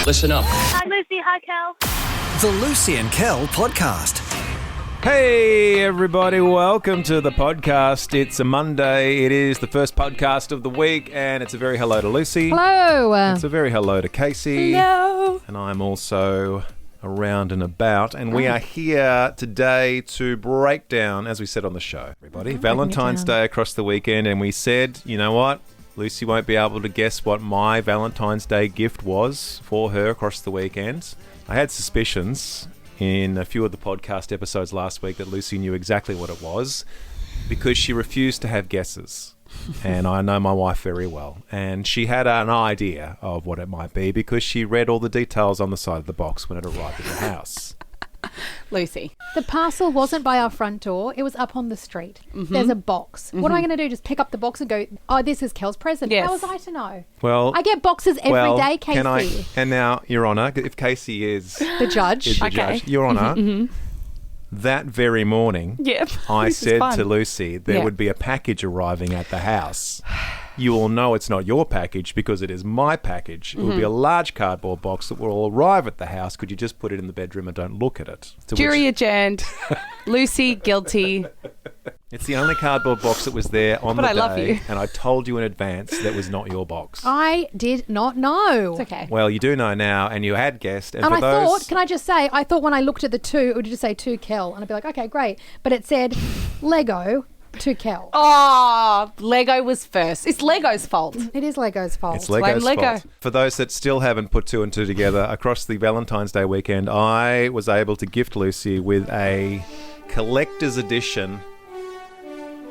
Listen up. Hi, Lucy. Hi, Kel. The Lucy and Kel podcast. Hey everybody, welcome to the podcast. It's a Monday, it is the first podcast of the week, and it's a very hello to Lucy. Hello. It's a very hello to Casey. Hello. And I'm also around and about, and we are here today to break down, as we said on the show, everybody, Valentine's Day across the weekend, and we said, you know what? Lucy won't be able to guess what my Valentine's Day gift was for her across the weekend. I had suspicions in a few of the podcast episodes last week that Lucy knew exactly what it was because she refused to have guesses. And I know my wife very well. And she had an idea of what it might be because she read all the details on the side of the box when it arrived at the house. Lucy. The parcel wasn't by our front door. It was up on the street. There's a box. What am I going to do? Just pick up the box and go, oh, this is Kel's present. Yes. How was I to know? Well, I get boxes every day, Casey. And now, Your Honour, if Casey is The judge. the judge, Your Honour, that very morning, I said to Lucy there would be a package arriving at the house. You all know it's not your package because it is my package. It will be a large cardboard box that will arrive at the house. Could you just put it in the bedroom and don't look at it? Jury adjourned. Lucy, guilty. It's the only cardboard box that was there on the day. I love you. And I told you in advance that was not your box. I did not know. It's okay. Well, you do know now, and you had guessed. And And for I those... thought, can I just say, I thought when I looked at the two, it would just say to Kel. And I'd be like, okay, great. But it said Lego to Kel. Oh, Lego was first. It's Lego's fault. It is Lego's fault. It's Lego's Blame Lego. fault. For those that still haven't put two and two together, across the Valentine's Day weekend, I was able to gift Lucy with a collector's edition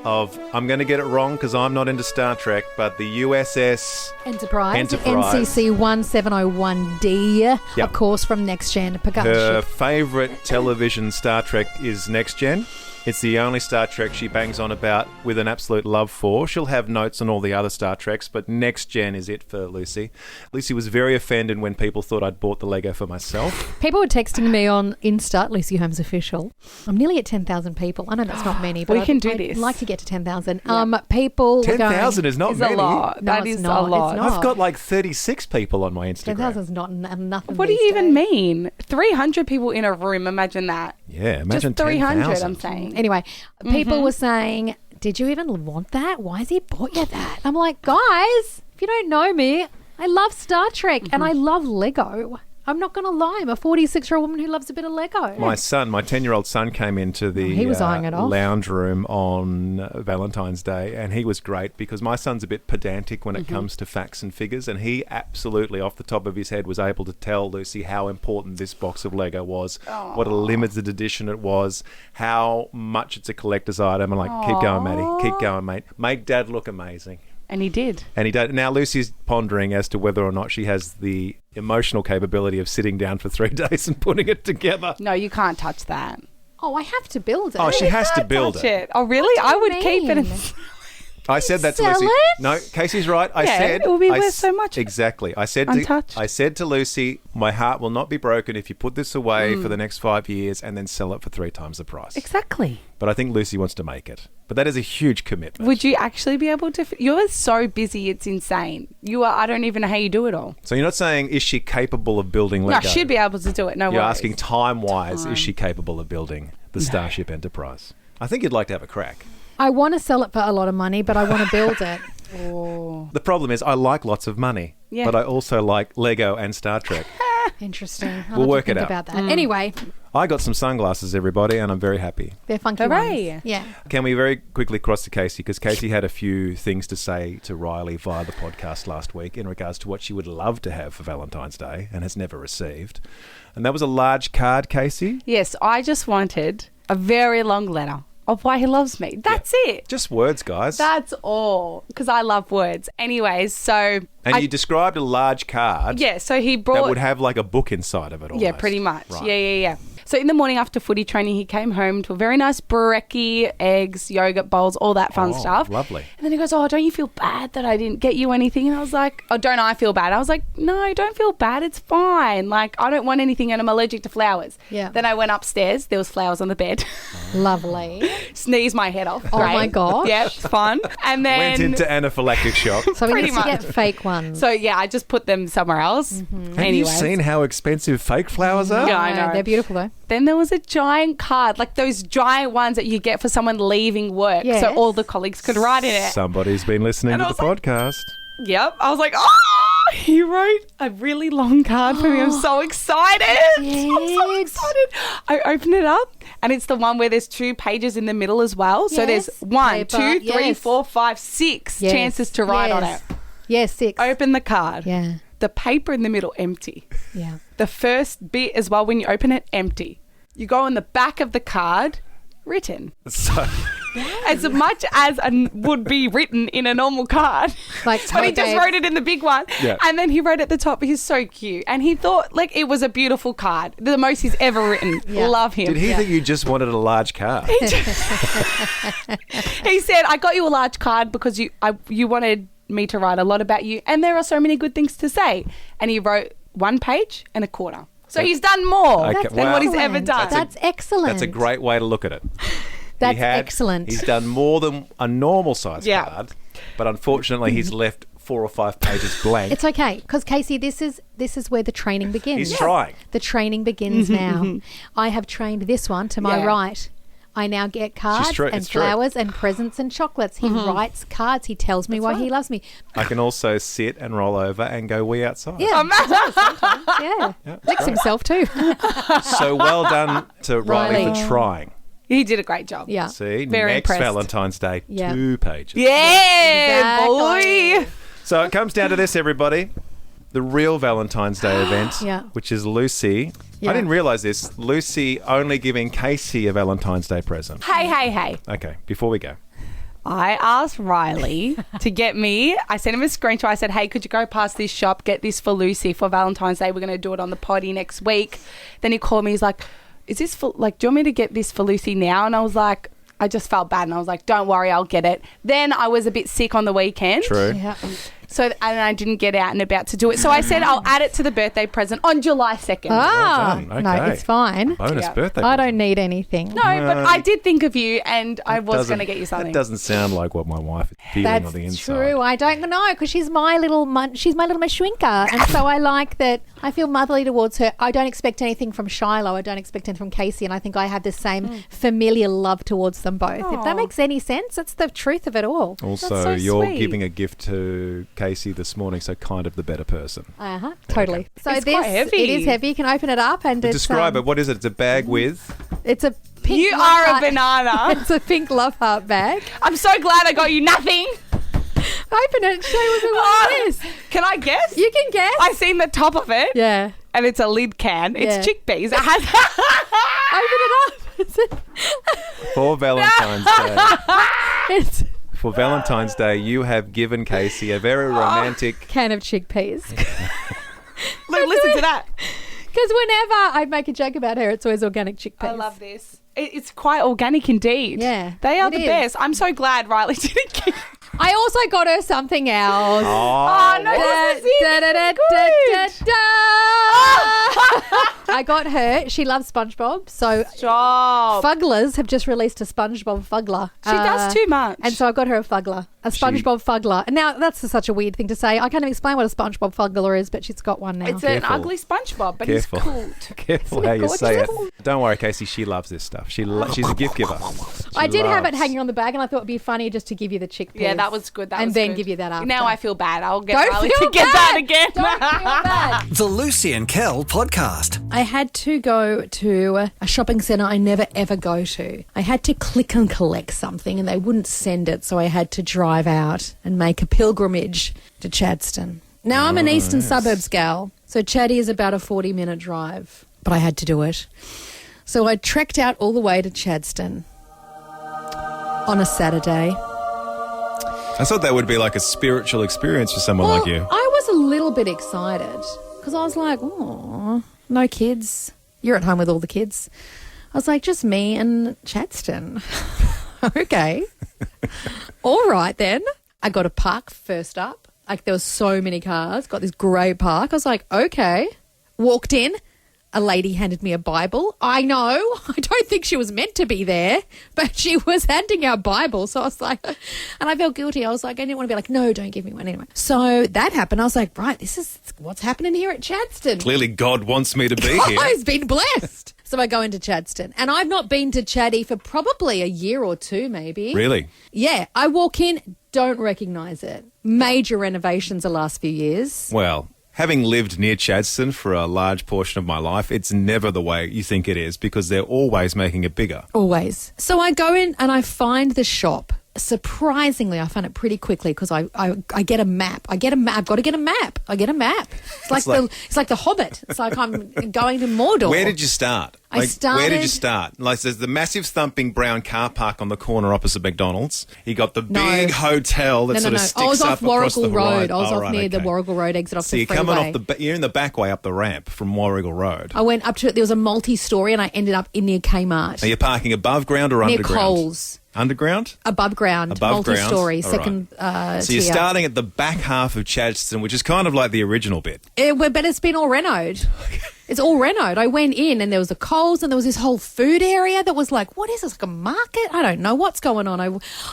of, I'm going to get it wrong because I'm not into Star Trek, but the USS Enterprise. Enterprise. NCC 1701D, Yep. of course, from Next Gen. Pick up the Her ship. favourite television Star Trek is Next Gen. It's the only Star Trek she bangs on about with an absolute love for. She'll have notes on all the other Star Treks, but Next Gen is it for Lucy. Lucy was very offended when people thought I'd bought the Lego for myself. People were texting me on Insta, Lucy Holmes Official. I'm nearly at 10,000 people. I know that's not many, but We can do I'd this. like to get to 10,000. People were going... 10,000 is not It's many. a lot. No, That it's is not. a lot. It's not. I've got like 36 people on my Instagram. 10,000 is not nothing. What do these you even days. mean? 300 people in a room. Imagine that. Yeah, imagine Just 300, 10,000. I'm saying. Anyway, people were saying, did you even want that? Why has he bought you that? I'm like, guys, if you don't know me, I love Star Trek and I love Lego. I'm not going to lie. I'm a 46-year-old woman who loves a bit of Lego. My 10-year-old son came into the he was eyeing it off. lounge room on Valentine's Day, and he was great because my son's a bit pedantic when it comes to facts and figures, and he absolutely, off the top of his head, was able to tell Lucy how important this box of Lego was, what a limited edition it was, how much it's a collector's item. I'm like, keep going, Maddie. Keep going, mate. Make Dad look amazing. And he did. And he did. Now Lucy's pondering as to whether or not she has the emotional capability of sitting down for 3 days and putting it together. No, you can't touch that. Oh, I have to build it. Oh, she has to build Touch it. it. Oh, really? What do I you would keep it. mean? I said that to Sell Lucy. it? No, Casey's right. I Yeah, said it will be I worth s- so much. Exactly. I said Untouched. to Lucy, my heart will not be broken if you put this away for the next 5 years and then sell it for 3 times the price. Exactly. But I think Lucy wants to make it. But that is a huge commitment. Would you actually be able to? You're so busy, it's insane. You are. I don't even know how you do it all. So you're not saying, is she capable of building Lego? No, she'd be able to do it. No You're worries. asking time-wise, is she capable of building the Starship Enterprise? I think you'd like to have a crack. I want to sell it for a lot of money, but I want to build it. Oh. The problem is I like lots of money, Yeah. but I also like Lego and Star Trek. Interesting. I'll We'll have to work it think out. about that. Anyway, I got some sunglasses, everybody, and I'm very happy. they're funky Hooray. ones. Yeah. Can we very quickly cross to Casey? Because Casey had a few things to say to Riley via the podcast last week in regards to what she would love to have for Valentine's Day and has never received. And that was a large card, Casey. Yes, I just wanted a very long letter of why he loves me. That's it. Just words, guys. That's all. Because I love words. Anyways, so... And you described a large card Yeah, so he brought... that would have like a book inside of it almost. Yeah, pretty much. Right. Yeah. So in the morning after footy training, he came home to a very nice brekkie, eggs, yogurt bowls, all that fun stuff. Lovely. And then he goes, oh, don't you feel bad that I didn't get you anything? And I was like, oh, don't I feel bad? I was like, no, don't feel bad. It's fine. Like, I don't want anything and I'm allergic to flowers. Yeah. Then I went upstairs. There was flowers on the bed. Lovely. Sneezed my head off. Oh, Great. my gosh. Yeah, it's fun. And then... Went into anaphylactic shock. So we Pretty need to much. get fake ones. So, yeah, I just put them somewhere else. Have you seen how expensive fake flowers are? Yeah, I know. They're beautiful though. Then there was a giant card, like those giant ones that you get for someone leaving work, Yes. so all the colleagues could write in it. Somebody's been listening And to I the was like- podcast. Yep. I was like, oh, he wrote a really long card for me. I'm so excited. I'm so Did. excited. I open it up and it's the one where there's 2 pages in the middle as well. So there's Yes. 1, Paper. 2, 3, Yes. 4, 5, 6 Yes. chances to write on it. Yes, 6. Open the card. Yeah. The paper in the middle, empty. Yeah. The first bit as well, when you open it, empty. You go on the back of the card, written. So, As much as would be written in a normal card. Like But he tote just bags. wrote it in the big one. Yeah. And then he wrote at the top, he's so cute. And he thought like it was a beautiful card. The most he's ever written. Yeah. Love him. did he think you just wanted a large card? He said, I got you a large card because you wanted me to write a lot about you. And there are so many good things to say. And he wrote 1 page and a quarter. So he's done more Okay, than what he's ever Excellent. done. That's excellent. That's a great way to look at it. That's excellent. He's done more than a normal size Yeah. card, but unfortunately he's left 4 or 5 pages blank. It's okay because Casey, this is where the training begins. He's trying. The training begins now. I have trained this one to my Yeah. right. I now get cards true, and it's true. flowers and presents and chocolates. He writes cards. He tells me why he loves me. I can also sit and roll over and go wee outside. Yeah, yeah. Licks himself too. So well done to Riley Riley. for trying. He did a great job. Yeah. See, Very next impressed. Valentine's Day, Yeah. 2 pages. Yeah, Exactly. boy. So it comes down to this, everybody. The real Valentine's Day event, Yeah. which is Lucy. Yeah. I didn't realise this. Lucy only giving Casey a Valentine's Day present. Hey. Okay, before we go. I asked Riley to get me, I sent him a screenshot. I said, hey, could you go past this shop, get this for Lucy for Valentine's Day? We're going to do it on the potty next week. Then he called me. He's like, is this for, like, do you want me to get this for Lucy now? And I was like, I just felt bad. And I was like, don't worry, I'll get it. Then I was a bit sick on the weekend. True. Yeah. So, and I didn't get out and about to do it. So I said, I'll add it to the birthday present on July 2nd. Ah, Well done. no, Okay. it's fine. Bonus Yeah. birthday I present. don't need anything. No, but I did think of you and I was Doesn't- going to get you something. That doesn't sound like what my wife is feeling That's on the inside. true. I don't know because she's my little mashwinker, and so I like that. I feel motherly towards her. I don't expect anything from Shiloh. I don't expect anything from Casey, and I think I have the same familiar love towards them both. If that Aw. makes any sense, that's the truth of it all. Also, That's so you're sweet. giving a gift to Casey this morning, so kind of the better person. Totally. So It's this quite heavy. it is heavy. You can open it up and Describe it. What is it? It's a bag with... It's a pink. You love are a heart- banana. It's a pink love heart bag. I'm so glad I got you nothing. Open it and show us what it is. Can I guess? You can guess. I seen the top of it. Yeah. And it's a lid can. It's Yeah. chickpeas. It has Open it up. For Valentine's Day. It's a For Valentine's Day, you have given Casey a very romantic... can of chickpeas. Look, listen to that. Because whenever I make a joke about her, it's always organic chickpeas. I love this. It's quite organic indeed. Yeah, They are it the is. best. I'm so glad Riley didn't get I also got her something else. Oh, no, this is even good. I got her. She loves SpongeBob, so Job. Fugglers have just released a SpongeBob Fuggler. She does too much. And so I got her a Fuggler, a SpongeBob Fuggler. And now that's such a weird thing to say. I can't even explain what a SpongeBob Fuggler is, but she's got one now. It's an Careful. ugly SpongeBob, but Careful. he's cool. Careful Isn't how it you say it. gorgeous? Don't worry, Casey. She loves this stuff. She's a gift giver. I did have it loves- hanging on the bag, and I thought it'd be funny just to give you the chickpeas. Yeah, that was good. That and was then good. give you that after. Now I feel bad. I'll get Don't Riley feel to get bad. that again. Don't feel bad. The Lucy and Kel podcast. I had to go to a shopping centre I never ever go to. I had to click and collect something and they wouldn't send it, so I had to drive out and make a pilgrimage to Chadstone. Now, I'm an eastern suburbs gal, so Chaddy is about a 40-minute drive, but I had to do it. So I trekked out all the way to Chadstone on a Saturday. I thought that would be like a spiritual experience for someone like you. I was a little bit excited because I was like, oh, no kids. You're at home with all the kids. I was like, just me and Chadstone. Okay. All right, then. I got a park first up. Like, there were so many cars. Got this grey park. I was like, okay. Walked in. A lady handed me a Bible. I know. I don't think she was meant to be there, but she was handing out Bibles. So I was like, and I felt guilty. I was like, I didn't want to be like, no, don't give me one anyway. So that happened. I was like, right, this is what's happening here at Chadstone. Clearly God wants me to be here. I've been blessed. So I go into Chadstone, and I've not been to Chaddy for probably a year or two, maybe. Really? Yeah. I walk in, don't recognise it. Major renovations the last few years. Well, having lived near Chadstone for a large portion of my life, it's never the way you think it is because they're always making it bigger. Always. So I go in and I find the shop. Surprisingly, I found it pretty quickly because I get a map. I've got to get a map. I get a map. It's like the Hobbit. It's like I'm going to Mordor. Where did you start? Where did you start? Like, there's the massive thumping brown car park on the corner opposite McDonald's. You got the big hotel that sort of sticks up across the Road. horizon. I was off near the Warrigal Road exit off the freeway. So you're coming off you're in the back way up the ramp from Warrigal Road. I went up to it. There was a multi-story and I ended up in near Kmart. Are you parking above ground or near underground? Coles. Underground? Above ground. Multi-story. Second right. So you're starting at the back half of Chadstone, which is kind of like the original bit. But it's been all renoed. It's all renoed. I went in and there was a Coles and there was this whole food area that was like, what is this, like a market? I don't know what's going on.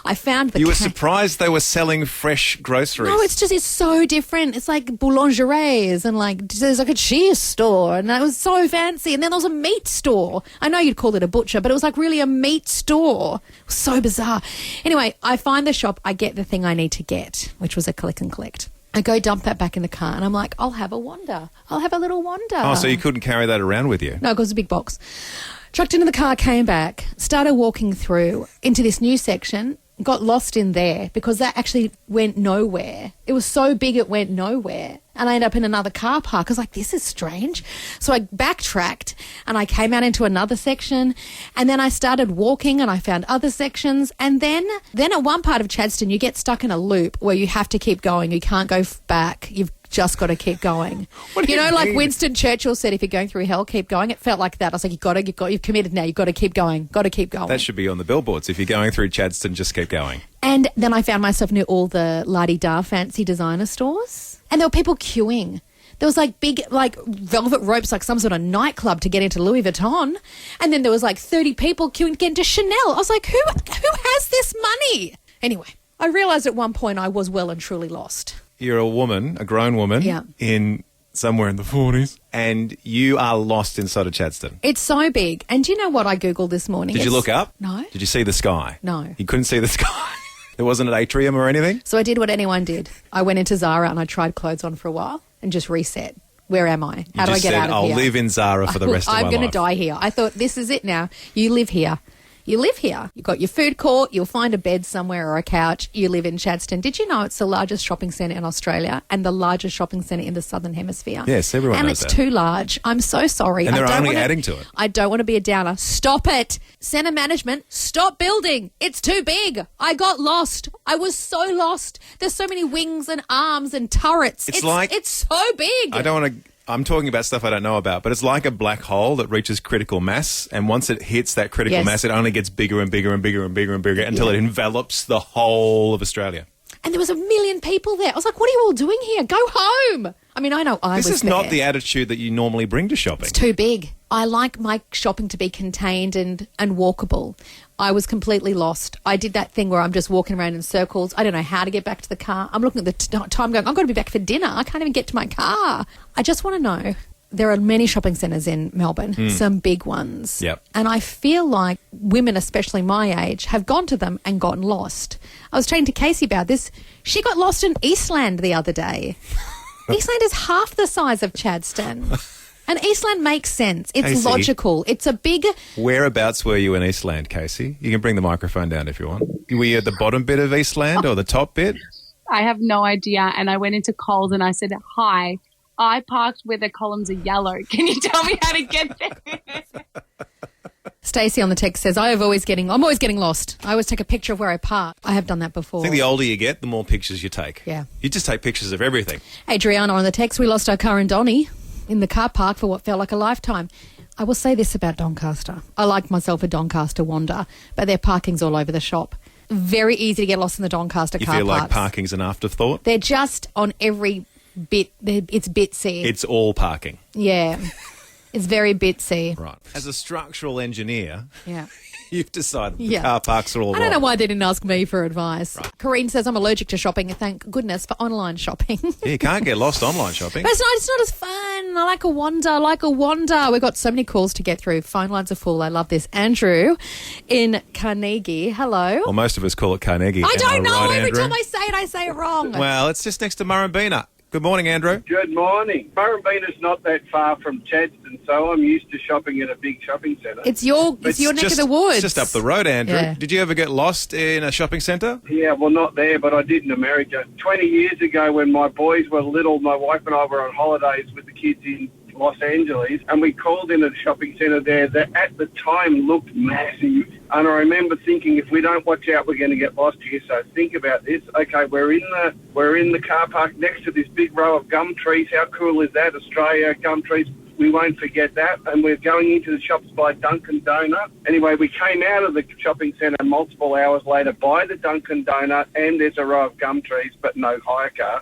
I found the... You were surprised they were selling fresh groceries? No, it's so different. It's like boulangeries and like there's like a cheese store and it was so fancy. And then there was a meat store. I know you'd call it a butcher, but it was like really a meat store. It was so bizarre. Anyway, I find the shop. I get the thing I need to get, which was a click and collect. I go dump that back in the car and I'm like, I'll have a wander. I'll have a little wander. Oh, so you couldn't carry that around with you? No, because it's a big box. Trucked into the car, came back, started walking through into this new section, got lost in there because that actually went nowhere. It was so big it went nowhere. And I ended up in another car park. I was like, this is strange. So I backtracked and I came out into another section and then I started walking and I found other sections. And then at one part of Chadstone, you get stuck in a loop where you have to keep going. You can't go back. You've just got to keep going. What do you mean? Like Winston Churchill said, if you're going through hell, keep going. It felt like that. I was like, you've committed now. You've got to keep going. Got to keep going. That should be on the billboards. If you're going through Chadstone, just keep going. And then I found myself near all the la-di-da fancy designer stores. And there were people queuing. There was like big like velvet ropes, like some sort of nightclub to get into Louis Vuitton. And then there was like 30 people queuing to get into Chanel. I was like, who has this money? Anyway, I realised at one point I was well and truly lost. You're a woman, a grown woman, in somewhere in the 40s, and you are lost inside of Chadstone. It's so big. And do you know what I Googled this morning? Did you look up? No. Did you see the sky? No. You couldn't see the sky? There wasn't an atrium or anything? So I did what anyone did. I went into Zara and I tried clothes on for a while and just reset. Where am I? How do I get out of here? I'll live in Zara for the rest of my life. I'm going to die here. I thought, this is it now. You live here. You live here. You've got your food court. You'll find a bed somewhere or a couch. You live in Chadstone. Did you know it's the largest shopping centre in Australia and the largest shopping centre in the Southern Hemisphere? Yes, everyone knows that. And it's too large. I'm so sorry. And they're only adding to it. I don't want to be a downer. Stop it. Centre management, stop building. It's too big. I got lost. I was so lost. There's so many wings and arms and turrets. It's so big. I don't want to... I'm talking about stuff I don't know about, but it's like a black hole that reaches critical mass, and once it hits that critical mass, it only gets bigger and bigger and bigger and bigger and bigger until it envelops the whole of Australia. And there was 1 million people there. I was like, what are you all doing here? Go home. I mean, I know This is not the attitude that you normally bring to shopping. It's too big. I like my shopping to be contained and walkable. I was completely lost. I did that thing where I'm just walking around in circles. I don't know how to get back to the car. I'm looking at the time going, I've got to be back for dinner. I can't even get to my car. I just want to know, there are many shopping centres in Melbourne, some big ones. Yep. And I feel like women, especially my age, have gone to them and gotten lost. I was chatting to Casey about this. She got lost in Eastland the other day. Eastland is half the size of Chadstone. And Eastland makes sense. It's Casey, logical. It's a big... Whereabouts were you in Eastland, Casey? You can bring the microphone down if you want. Were you at the bottom bit of Eastland or the top bit? I have no idea. And I went into Coles and I said, hi, I parked where the columns are yellow. Can you tell me how to get there? Stacey on the text says, I'm always getting lost. I always take a picture of where I park. I have done that before. I think the older you get, the more pictures you take. Yeah. You just take pictures of everything. Adriana on the text, we lost our car in Donny in the car park for what felt like a lifetime. I will say this about Doncaster. I like myself a Doncaster wander, but their parking's all over the shop. Very easy to get lost in the Doncaster You car feel parks. like parking's an afterthought? They're just on every bit. It's bitsy. It's all parking. Yeah. It's very bitsy. Right. As a structural engineer, Yeah. you've decided the Yeah. car parks are all I don't know wrong. why they didn't ask me for advice. Corrine says I'm allergic to shopping, and thank goodness for online shopping. Yeah, you can't get lost online shopping. But it's not as fun. I like a wander. We've got so many calls to get through. Phone lines are full. I love this. Andrew in Carnegie. Hello. Well, most of us call it Carnegie. I Am don't know. right, Every Andrew? time I say it wrong. Well, it's just next to Murrumbeena. Good morning, Andrew. Good morning. Murrumbeena's not that far from Chadstone, so I'm used to shopping at a big shopping centre. It's your neck of the woods. It's just up the road, Andrew. Yeah. Did you ever get lost in a shopping centre? Yeah, well, not there, but I did in America. 20 years ago when my boys were little, my wife and I were on holidays with the kids in Los Angeles, and we called in a shopping centre there that at the time looked massive. And I remember thinking, if we don't watch out, we're going to get lost here. So think about this. Okay, we're in the car park next to this big row of gum trees. How cool is that? Australia, gum trees. We won't forget that. And we're going into the shops by Dunkin' Donut. Anyway, we came out of the shopping centre multiple hours later by the Dunkin' Donut, and there's a row of gum trees, but no hire car.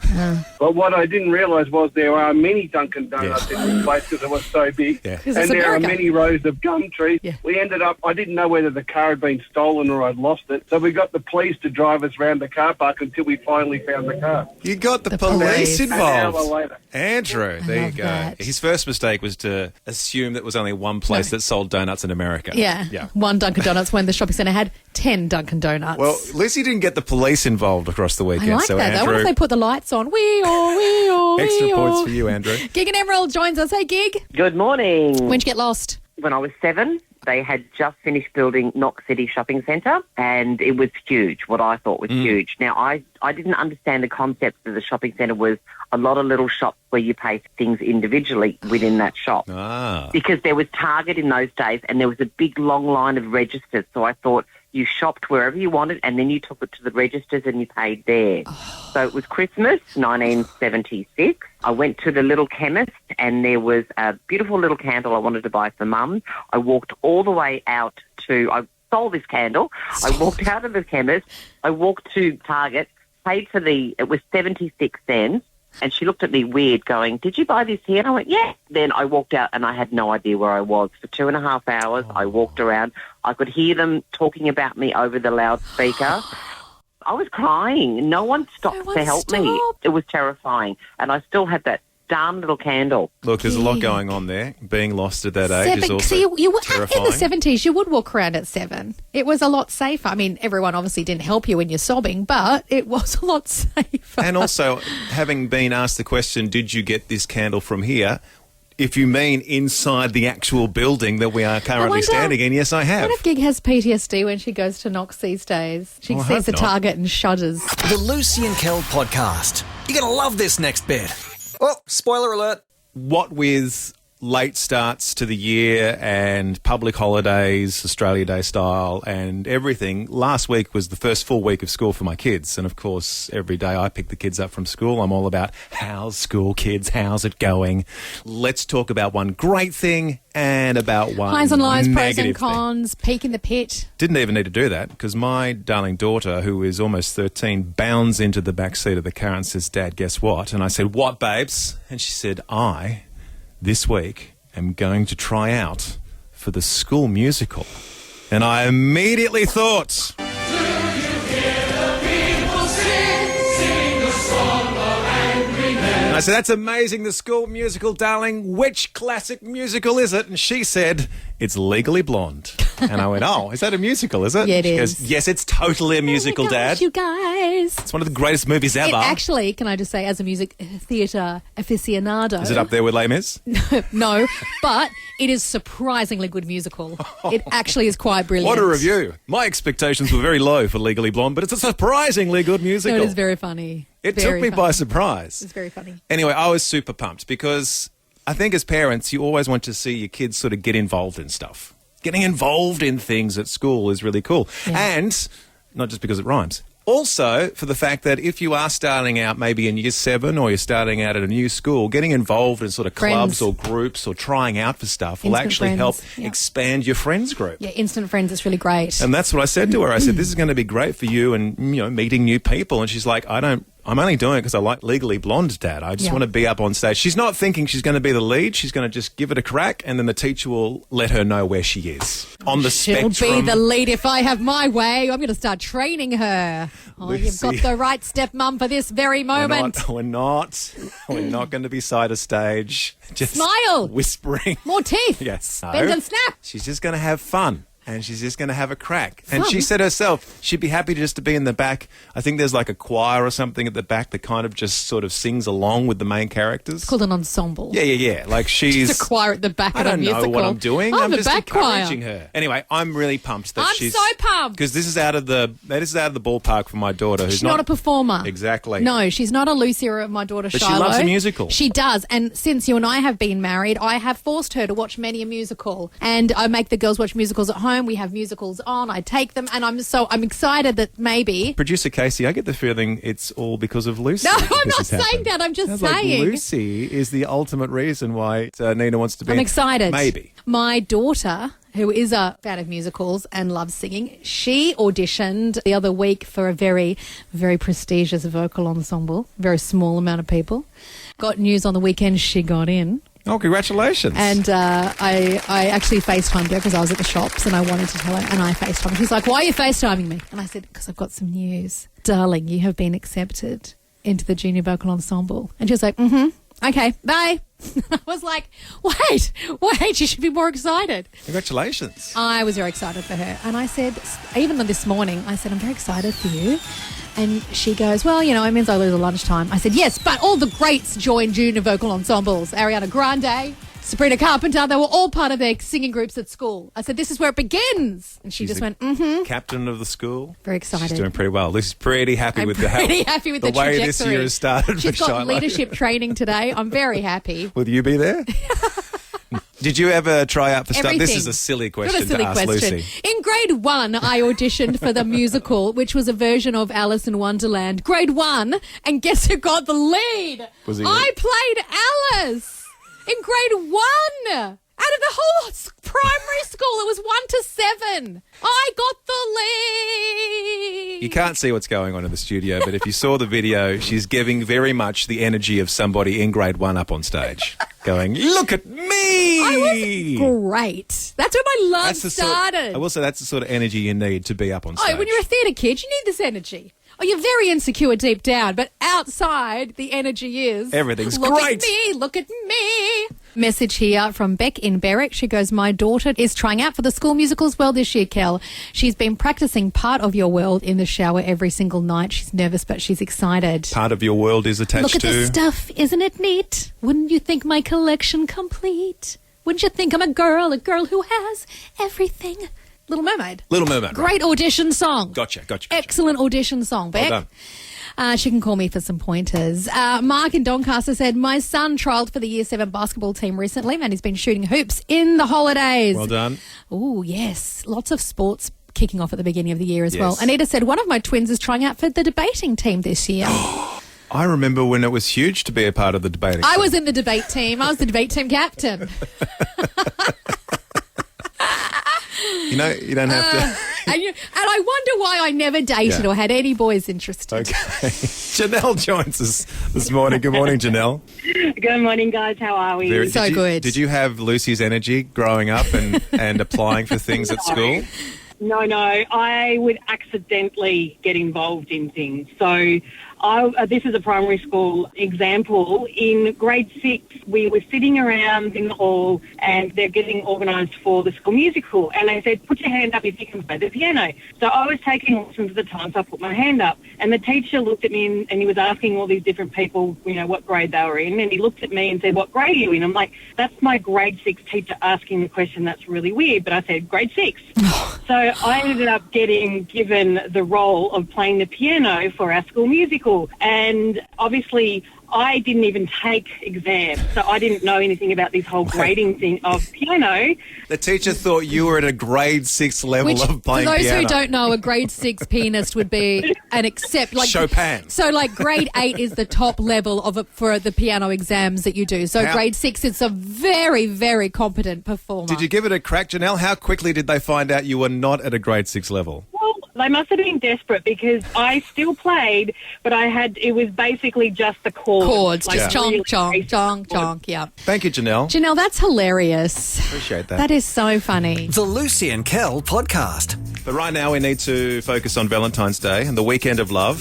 But what I didn't realise was there are many Dunkin' Donuts in this place because it was so big. Yeah. 'Cause And it's there America. are many rows of gum trees. Yeah. We ended up, I didn't know whether the car had been stolen or I'd lost it. So we got the police to drive us around the car park until we finally found the car. You got the police. police An hour involved. later. Andrew, there you love go. that. His first mistake was to assume that was only one place that sold donuts in America. Yeah. Yeah. One Dunkin' Donuts when the shopping centre had 10 Dunkin' Donuts. Well, Lucy didn't get the police involved across the I weekend. like so that. I Andrew, wonder if they put the lights on. Wee-oh. extra points for you, Andrew. Gig and Emerald joins us. Hey, Gig. Good morning. When'd you get lost? When I was 7, they had just finished building Knox City Shopping Centre, and it was huge, what I thought was huge. Now, I didn't understand the concept of the shopping centre was a lot of little shops where you pay for things individually within that shop. Ah. Because there was Target in those days, and there was a big long line of registers, so I thought you shopped wherever you wanted, and then you took it to the registers and you paid there. So it was Christmas, 1976. I went to the little chemist, and there was a beautiful little candle I wanted to buy for Mum. I walked all the way out I sold this candle. I walked out of the chemist. I walked to Target, paid for it was 76 cents. And she looked at me weird going, "Did you buy this here?" And I went, "Yeah." Then I walked out and I had no idea where I was. For 2.5 hours, I walked around. I could hear them talking about me over the loudspeaker. I was crying. No one stopped No one to help me. stopped. It was terrifying. And I still had that darn little candle. Look, there's a lot going on there. Being lost at that age is 7. also See, you in terrifying. the 70s, you would walk around at 7. It was a lot safer. I mean, everyone obviously didn't help you when you're sobbing, but it was a lot safer. And also, having been asked the question, did you get this candle from here? If you mean inside the actual building that we are currently wonder- standing in, yes, I have. What if Gig has PTSD when she goes to Knox these days? She Well, I sees hope the not. Target and shudders. The Lucy and Kel podcast. You're going to love this next bit. Oh, spoiler alert. What with late starts to the year and public holidays, Australia Day style and everything, last week was the first full week of school for my kids. And of course, every day I pick the kids up from school, I'm all about how's school, kids, how's it going? Let's talk about one great thing and about one Highs and lows, pros and negative thing. cons, peak in the pit. Didn't even need to do that because my darling daughter, who is almost 13, bounds into the back seat of the car and says, "Dad, guess what?" And I said, "What, babes?" And she said, this week am going to try out for the school musical. And I immediately thought, and I said, "That's amazing, the school musical, darling. Which classic musical is it?" And she said, "It's Legally Blonde." And I went, "Oh, is that a musical, is it?" Yeah, it She is. goes, "Yes, it's totally a musical, Oh my gosh, Dad. you guys. It's one of the greatest movies ever." It actually, can I just say, as a music theatre aficionado. Is it up there with Les Mis? No, but it is surprisingly good musical. It actually is quite brilliant. What a review. My expectations were very low for Legally Blonde, but it's a surprisingly good No, musical. it is very funny. It Very took me funny. by surprise. It's very funny. Anyway, I was super pumped because I think as parents, you always want to see your kids sort of get involved in stuff. Getting involved in things at school is really cool. Yeah. And not just because it rhymes. Also, for the fact that if you are starting out maybe in year 7 or you're starting out at a new school, getting involved in sort of clubs or groups or trying out for stuff will actually help expand your friends group. Yeah, instant friends. It's really great. And that's what I said to her. I said, this is going to be great for you and, meeting new people. And she's like, I'm only doing it because I like Legally Blonde, Dad. I just want to be up on stage. She's not thinking she's going to be the lead. She's going to just give it a crack, and then the teacher will let her know where she is on the spectrum. She'll be the lead if I have my way. I'm going to start training her. Oh, Lucy, you've got the right stepmom for this very moment. We're not going to be side of stage. Just smile. Whispering. More teeth. Yes. No. Bend and snap. She's just going to have fun. And she's just going to have a crack. And she said herself she'd be happy just to be in the back. I think there's like a choir or something at the back that kind of just sort of sings along with the main characters. It's called an ensemble. Yeah. Like she's... Just a choir at the back of a musical. I don't know what I'm doing. I'm just back encouraging choir. her. Anyway, I'm really pumped that she's... I'm so pumped. Because this is out of the ballpark for my daughter who's she's not a performer. Exactly. No, she's not a Lucy or my daughter but Shiloh. She loves a musical. She does. And since you and I have been married, I have forced her to watch many a musical. And I make the girls watch musicals at home. We have musicals on, I take them, and I'm excited that maybe... Producer Casey, I get the feeling it's all because of Lucy. No, I'm not saying that, I'm just saying. Like Lucy is the ultimate reason why Nina wants to be... I'm excited. Maybe. My daughter, who is a fan of musicals and loves singing, she auditioned the other week for a very, very prestigious vocal ensemble, very small amount of people. Got news on the weekend she got in. Oh, congratulations. And I actually FaceTimed her because I was at the shops and I wanted to tell her, and I FaceTimed her. She's like, why are you FaceTiming me? And I said, because I've got some news. Darling, you have been accepted into the junior vocal ensemble. And she was like, okay, bye. I was like, wait, you should be more excited. Congratulations. I was very excited for her. And I said, even this morning, I said, I'm very excited for you. And she goes, well, it means I lose at lunchtime. I said, yes, but all the greats join junior vocal ensembles. Ariana Grande, Sabrina Carpenter, they were all part of their singing groups at school. I said, this is where it begins. And she just went, captain of the school. Very excited. She's doing pretty well. Lucy's pretty happy with the way trajectory. This year has started. She's got leadership training today. I'm very happy. Will you be there? Did you ever try out for stuff? This Everything. is a silly question to ask Lucy. In grade 1, I auditioned for the musical, which was a version of Alice in Wonderland. Grade 1, and guess who got the lead? I played Alice in grade 1. Out of the whole primary school, it was 1 to 7. I got the lead. You can't see what's going on in the studio, but if you saw the video, she's giving very much the energy of somebody in grade 1 up on stage. Going, look at me! I was great. That's where my love started. I will say that's the sort of energy you need to be up on stage. Oh, when you're a theatre kid, you need this energy. Oh, you're very insecure deep down, but outside, the energy is... Everything's great. Look at me. Message here from Beck in Berwick. She goes, my daughter is trying out for the school musical as well this year, Kel. She's been practicing Part of Your World in the shower every single night. She's nervous, but she's excited. Part of Your World is attached to... Look at the stuff. Isn't it neat? Wouldn't you think my collection complete? Wouldn't you think I'm a girl who has everything? Little Mermaid. Little Mermaid. Great audition song. Gotcha. Excellent audition song, Beck. Well done. She can call me for some pointers. Mark in Doncaster said, my son trialled for the Year 7 basketball team recently and he's been shooting hoops in the holidays. Well done. Oh, yes. Lots of sports kicking off at the beginning of the year as well. Anita said, one of my twins is trying out for the debating team this year. I remember when it was huge to be a part of the debating team. I was in the debate team. I was the debate team captain. You don't have to... And I wonder why I never dated or had any boys interested. Okay. Janelle joins us this morning. Good morning, Janelle. Good morning, guys. How are we? Good. Did you have Lucy's energy growing up and applying for things at school? No. I would accidentally get involved in things. So this is a primary school example. In grade 6, we were sitting around in the hall and they're getting organised for the school musical. And they said, put your hand up if you can play the piano. So I was taking lessons at the time, so I put my hand up. And the teacher looked at me and he was asking all these different people, what grade they were in. And he looked at me and said, what grade are you in? I'm like, that's my grade 6 teacher asking the question. That's really weird. But I said, grade 6. So I ended up getting given the role of playing the piano for our school musical. And obviously I didn't even take exams, so I didn't know anything about this whole grading thing of piano. The teacher thought you were at a grade 6 level Which, of playing for those piano. who don't know, a grade 6 pianist would be an Chopin. So like grade 8 is the top level of for the piano exams that you do. So grade 6 is a very, very competent performer. Did you give it a crack, Janelle? How quickly did they find out you were not at a grade 6 level? Well, they must have been desperate because I still played, but it was basically just the chords. Just chonk, chonk, chonk, chonk, yeah. Thank you, Janelle. Janelle, that's hilarious. Appreciate that. That is so funny. The Lucy and Kel podcast. But right now we need to focus on Valentine's Day and the weekend of love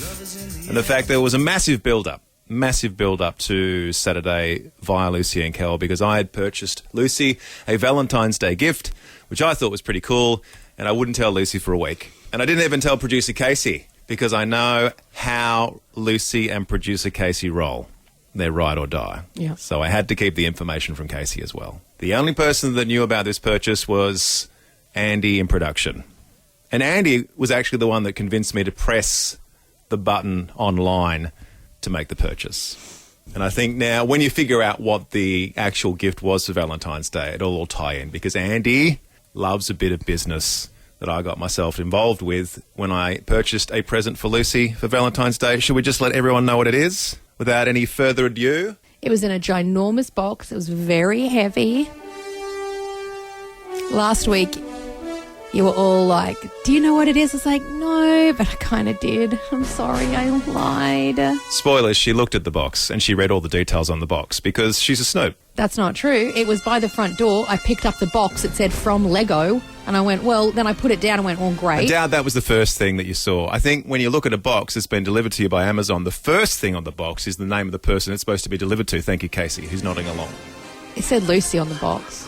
and the fact there was a massive build-up to Saturday via Lucy and Kel because I had purchased Lucy a Valentine's Day gift, which I thought was pretty cool, and I wouldn't tell Lucy for a week. And I didn't even tell producer Casey because I know how Lucy and producer Casey roll. They're ride or die. Yeah. So I had to keep the information from Casey as well. The only person that knew about this purchase was Andy in production. And Andy was actually the one that convinced me to press the button online to make the purchase. And I think now when you figure out what the actual gift was for Valentine's Day, it'll all tie in because Andy loves a bit of business that I got myself involved with when I purchased a present for Lucy for Valentine's Day. Should we just let everyone know what it is without any further ado? It was in a ginormous box. It was very heavy. Last week, you were all like, do you know what it is? I was like, no, but I kind of did. I'm sorry, I lied. Spoilers, she looked at the box and she read all the details on the box because she's a snoop. That's not true. It was by the front door. I picked up the box. It said from Lego. And I went, well, then I put it down and went, oh, great. I doubt that was the first thing that you saw. I think when you look at a box that's been delivered to you by Amazon, the first thing on the box is the name of the person it's supposed to be delivered to. Thank you, Casey, who's nodding along. It said Lucy on the box.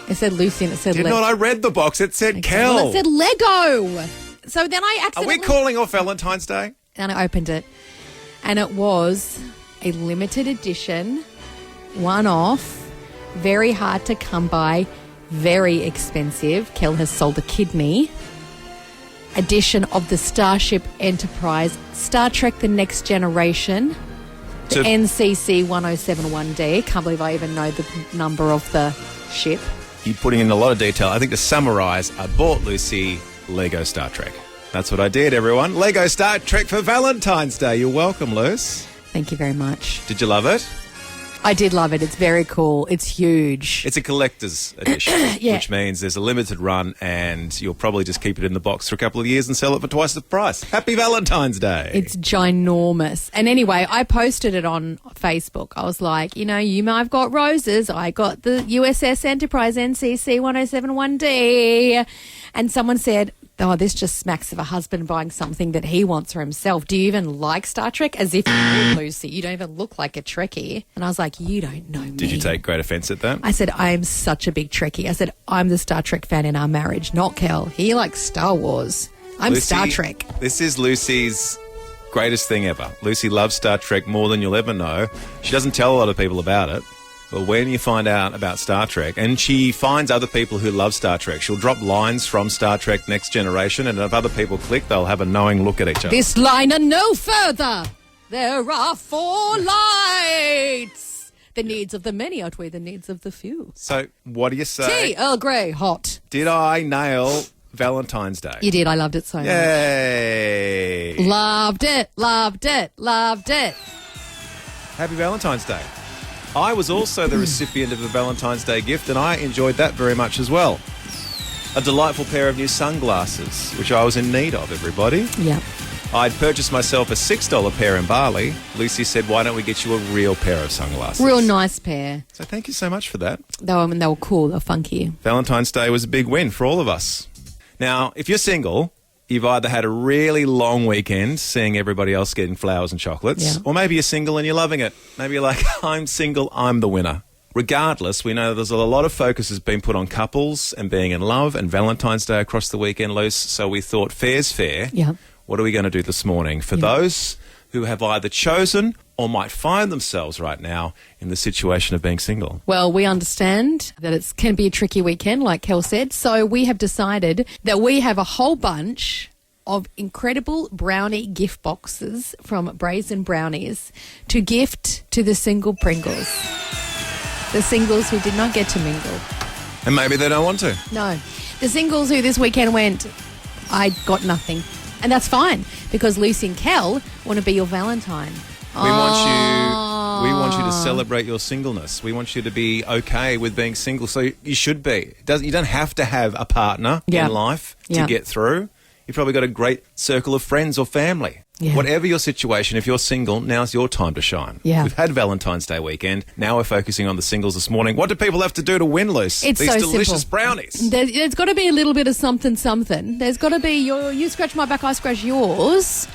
It said Lucy and it said Did not I read the box? It said Kel. Well, it said Lego. So then I Are accidentally... we calling off Valentine's Day? And I opened it. And it was a limited edition, one-off, very hard to come by, very expensive. Kel has sold a kidney. Edition of the Starship Enterprise, Star Trek The Next Generation, the NCC 1071D. Can't believe I even know the number of the ship. You're putting in a lot of detail. I think to summarise, I bought Lucy Lego Star Trek. That's what I did, everyone. Lego Star Trek for Valentine's Day. You're welcome, Luce. Thank you very much. Did you love it? I did love it. It's very cool. It's huge. It's a collector's edition, Yeah. which means there's a limited run and you'll probably just keep it in the box for a couple of years and sell it for twice the price. Happy Valentine's Day. It's ginormous. And anyway, I posted it on Facebook. I was like, you know, you might have got roses. I got the USS Enterprise NCC 1071D. And someone said, oh, this just smacks of a husband buying something that he wants for himself. Do you even like Star Trek? As if you would, Lucy. You don't even look like a Trekkie. And I was like, you don't know me. Did you take great offence at that? I said, I'm such a big Trekkie. I said, I'm the Star Trek fan in our marriage, not Kel. He likes Star Wars. I'm Lucy, Star Trek. This is Lucy's greatest thing ever. Lucy loves Star Trek more than you'll ever know. She doesn't tell a lot of people about it. But when you find out about Star Trek, and she finds other people who love Star Trek, she'll drop lines from Star Trek Next Generation, and if other people click, they'll have a knowing look at each other. This line and no further. There are 4 lights. The needs of the many outweigh the needs of the few. So, what do you say? Tea, Earl Grey, hot. Did I nail Valentine's Day? You did. I loved it so much. Yay! Loved it, loved it, loved it. Happy Valentine's Day. I was also the recipient of a Valentine's Day gift, and I enjoyed that very much as well. A delightful pair of new sunglasses, which I was in need of, everybody. Yeah. I'd purchased myself a $6 pair in Bali. Lucy said, why don't we get you a real pair of sunglasses? Real nice pair. So thank you so much for that. They were cool. They were funky. Valentine's Day was a big win for all of us. Now, if you're single, you've either had a really long weekend seeing everybody else getting flowers and chocolates, or maybe you're single and you're loving it. Maybe you're like, I'm single, I'm the winner. Regardless, we know there's a lot of focus has been put on couples and being in love and Valentine's Day across the weekend, Luce. So we thought, fair's fair. Yeah. What are we going to do this morning? For those who have either chosen or might find themselves right now in the situation of being single. Well, we understand that it can be a tricky weekend, like Kel said. So we have decided that we have a whole bunch of incredible brownie gift boxes from Brazen Brownies to gift to the Single Pringles. The singles who did not get to mingle. And maybe they don't want to. No. The singles who this weekend went, I got nothing. And that's fine because Lucy and Kel want to be your Valentine. We want you to celebrate your singleness. We want you to be okay with being single. So you should be. You don't have to have a partner in life to get through. You've probably got a great circle of friends or family. Yeah. Whatever your situation, if you're single, now's your time to shine. Yeah. We've had Valentine's Day weekend. Now we're focusing on the singles this morning. What do people have to do to win, Luce? It's These so delicious simple. brownies. There's got to be a little bit of something. There's got to be you scratch my back, I scratch yours.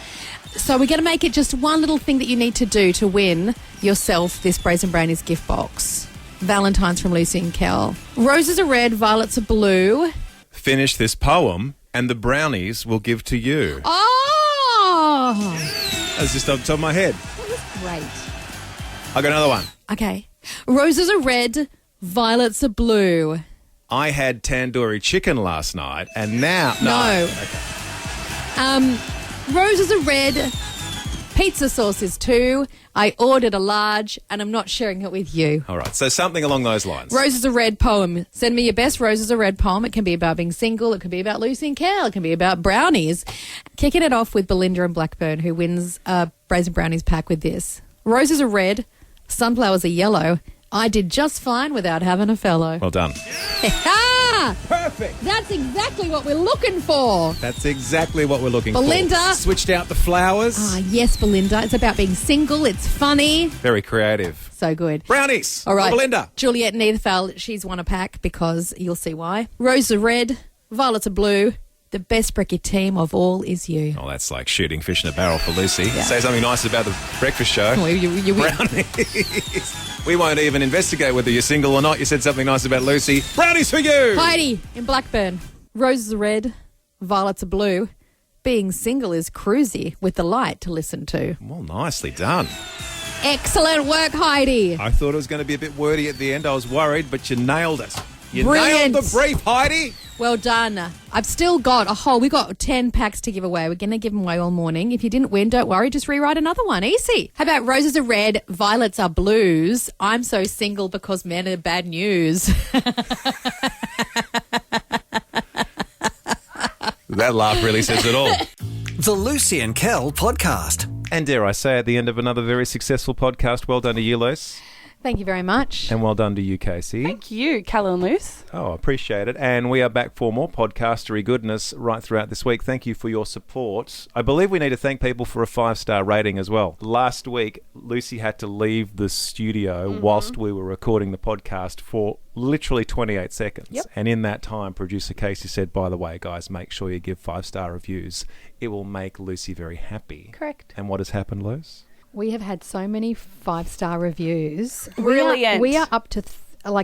So we're going to make it just one little thing that you need to do to win yourself this Brazen Brownies gift box. Valentine's from Lucy and Kel. Roses are red, violets are blue. Finish this poem and the brownies will give to you. Oh! That's just on top of my head. That was great. I got another one. Okay. Roses are red, violets are blue. I had tandoori chicken last night and now... No. Okay. Roses are red, pizza sauce is 2. I ordered a large and I'm not sharing it with you. All right, so something along those lines. Roses are red poem. Send me your best Roses are red poem. It can be about being single. It can be about Lucy and Kel. It can be about brownies. Kicking it off with Belinda and Blackburn, who wins a Brazen Brownies pack with this. Roses are red, sunflowers are yellow. I did just fine without having a fellow. Well done. Perfect. That's exactly what we're looking for. That's exactly what we're looking Belinda. for. Switched out the flowers. Yes, Belinda. It's about being single. It's funny. Very creative. So good. Brownies. All right. Belinda. Juliet and Neitherfell, she's won a pack because you'll see why. Roses are red, violets are blue. The best brekkie team of all is you. Oh, that's like shooting fish in a barrel for Lucy. Yeah. Say something nice about the breakfast show. Well, you win. Brownies. We won't even investigate whether you're single or not. You said something nice about Lucy. Brownies for you. Heidi in Blackburn. Roses are red, violets are blue. Being single is cruisy with the light to listen to. Well, nicely done. Excellent work, Heidi. I thought it was going to be a bit wordy at the end. I was worried, but you nailed it. You Brilliant. nailed the brief, Heidi. Well done. I've still got we've got 10 packs to give away. We're going to give them away all morning. If you didn't win, don't worry, just rewrite another one. Easy. How about roses are red, violets are blues. I'm so single because men are bad news. That laugh really says it all. The Lucy and Kel podcast. And dare I say, at the end of another very successful podcast, well done to you, Luce. Thank you very much. And well done to you, Casey. Thank you, Kel and Lucy. Oh, appreciate it. And we are back for more podcastery goodness right throughout this week. Thank you for your support. I believe we need to thank people for a 5-star rating as well. Last week, Lucy had to leave the studio whilst we were recording the podcast for literally 28 seconds. Yep. And in that time, producer Casey said, by the way, guys, make sure you give 5-star reviews. It will make Lucy very happy. Correct. And what has happened, Luce? We have had so many 5-star reviews. Brilliant. We are up to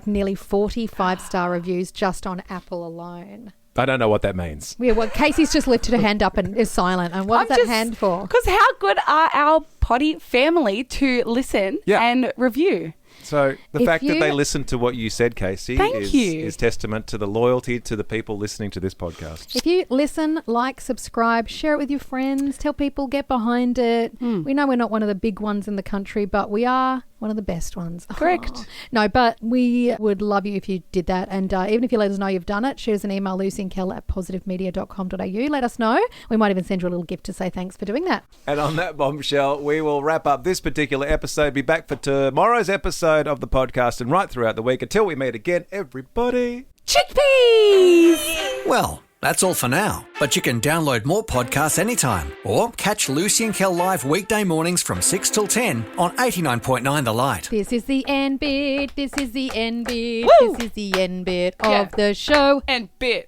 nearly 40 5-star reviews just on Apple alone. I don't know what that means. Yeah, well, Casey's just lifted her hand up and is silent. And what is that hand for? Because how good are our potty family to listen and review? So the If fact that you- they listened to what you said, Casey, Thank you. is testament to the loyalty to the people listening to this podcast. If you listen, like, subscribe, share it with your friends, tell people, get behind it. We know we're not one of the big ones in the country, but we are one of the best ones. Correct. Oh. No, but we would love you if you did that. And even if you let us know you've done it, shoot us an email, lucyandkel@positivemedia.com.au. Let us know. We might even send you a little gift to say thanks for doing that. And on that bombshell, we will wrap up this particular episode. Be back for tomorrow's episode of the podcast and right throughout the week. Until we meet again, everybody. Chickpeas! Well, that's all for now. But you can download more podcasts anytime or catch Lucy and Kel live weekday mornings from 6 till 10 on 89.9 The Light. This is the end bit. This is the end bit. Woo! This is the end bit of the show. And bit.